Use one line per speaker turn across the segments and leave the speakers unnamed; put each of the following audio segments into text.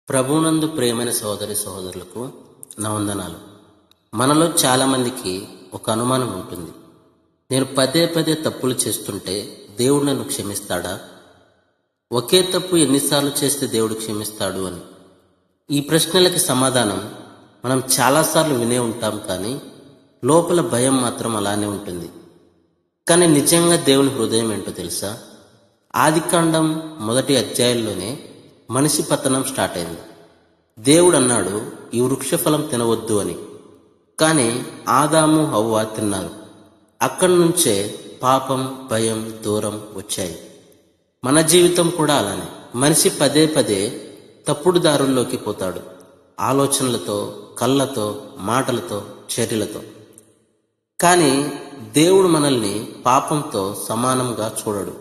ప్రభువునందు ప్రియమైన సహోదరి సహోదరులకు నా వందనాలు. మనలో చాలామందికి ఒక అనుమానం ఉంటుంది. నేను పదే పదే తప్పులు చేస్తుంటే దేవుడు నన్ను క్షమిస్తాడా? ఒకే తప్పు ఎన్నిసార్లు చేస్తే దేవుడు క్షమిస్తాడు అని. ఈ ప్రశ్నలకి సమాధానం మనం చాలాసార్లు వినే ఉంటాం, కానీ లోపల భయం మాత్రం అలానే ఉంటుంది. కానీ నిజంగా దేవుని హృదయం ఏంటో తెలుసా? ఆదికాండం 1వ అధ్యాయంలోనే మనిషి పతనం స్టార్ట్ అయింది. దేవుడు అన్నాడు, ఈ వృక్షఫలం తినవద్దు అని. కానీ ఆదాము హవ్వ తిన్నారు. అక్కడి నుంచే పాపం, భయం, దూరం వచ్చాయి. మన జీవితం కూడా అలానే. మనిషి పదే పదే తప్పుడు దారుల్లోకి పోతాడు. ఆలోచనలతో, కళ్ళతో, మాటలతో, చర్యలతో. కానీ దేవుడు మనల్ని పాపంతో సమానంగా చూడడు.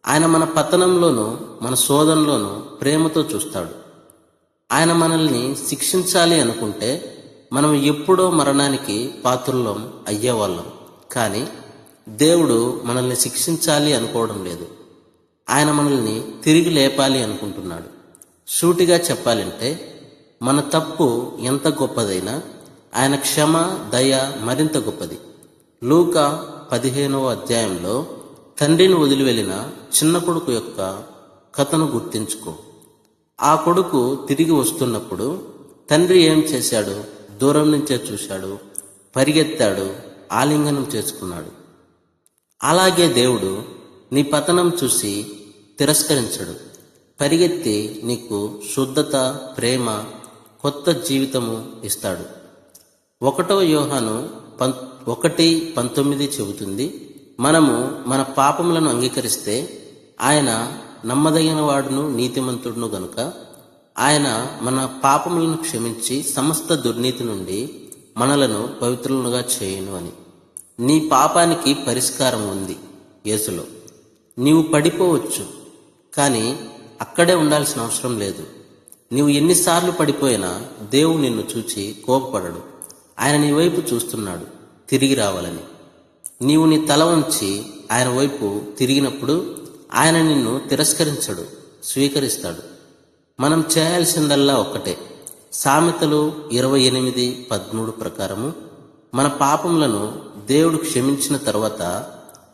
ఆయన మన పతనంలోనూ మన శోధనలోనూ ప్రేమతో చూస్తాడు. ఆయన మనల్ని శిక్షించాలి అనుకుంటే మనం ఎప్పుడో మరణానికి పాత్రులం అయ్యేవాళ్ళం. కానీ దేవుడు మనల్ని శిక్షించాలి అనుకోవడం లేదు. ఆయన మనల్ని తిరిగి లేపాలి అనుకుంటున్నాడు. సూటిగా చెప్పాలంటే మన తప్పు ఎంత గొప్పదైనా ఆయన క్షమ, దయ మరింత గొప్పది. లూకా 15వ అధ్యాయంలో తండ్రిని వదిలి వెళ్ళిన చిన్న కొడుకు యొక్క కథను గుర్తించుకో. ఆ కొడుకు తిరిగి వస్తున్నప్పుడు తండ్రి ఏం చేశాడు? దూరం నుంచే చూశాడు, పరిగెత్తాడు, ఆలింగనం చేసుకున్నాడు. అలాగే దేవుడు నీ పతనం చూసి తిరస్కరించడు. పరిగెత్తి నీకు శుద్ధత, ప్రేమ, కొత్త జీవితము ఇస్తాడు. 1వ యోహాను 1:19 చెబుతుంది, మనము మన పాపములను అంగీకరిస్తే ఆయన నమ్మదగిన వాడును, నీతిమంతుడును గనుక ఆయన మన పాపములను క్షమించి సమస్త దుర్నీతి నుండి మనలను పవిత్రులుగా చేయును అని. నీ పాపానికి పరిష్కారం ఉంది యేసులో. నీవు పడిపోవచ్చు, కానీ అక్కడే ఉండాల్సిన అవసరం లేదు. నీవు ఎన్నిసార్లు పడిపోయినా దేవుడు నిన్ను చూచి కోపపడడు. ఆయన నీ వైపు చూస్తున్నాడు, తిరిగి రావాలని. నీవు నీ తల వంచి ఆయన వైపు తిరిగినప్పుడు ఆయన నిన్ను తిరస్కరించడు, స్వీకరిస్తాడు. మనం చేయాల్సిందల్లా ఒక్కటే. సామెతలు 28:13 ప్రకారము మన పాపములను దేవుడు క్షమించిన తర్వాత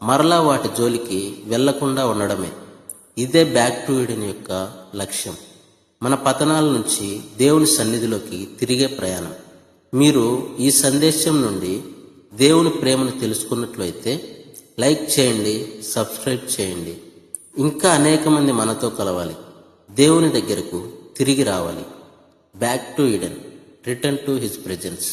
మరలా వాటి జోలికి వెళ్లకుండా ఉండడమే. ఇదే బ్యాక్ టు ఈడెన్ యొక్క లక్ష్యం. మన పతనాల నుంచి దేవుని సన్నిధిలోకి తిరిగే ప్రయాణం. మీరు ఈ సందేశం నుండి దేవుని ప్రేమను తెలుసుకున్నట్లయితే లైక్ చేయండి, సబ్స్క్రైబ్ చేయండి. ఇంకా అనేక మంది మనతో కలవాలి, దేవుని దగ్గరకు తిరిగి రావాలి. Back to Eden, return to his presence.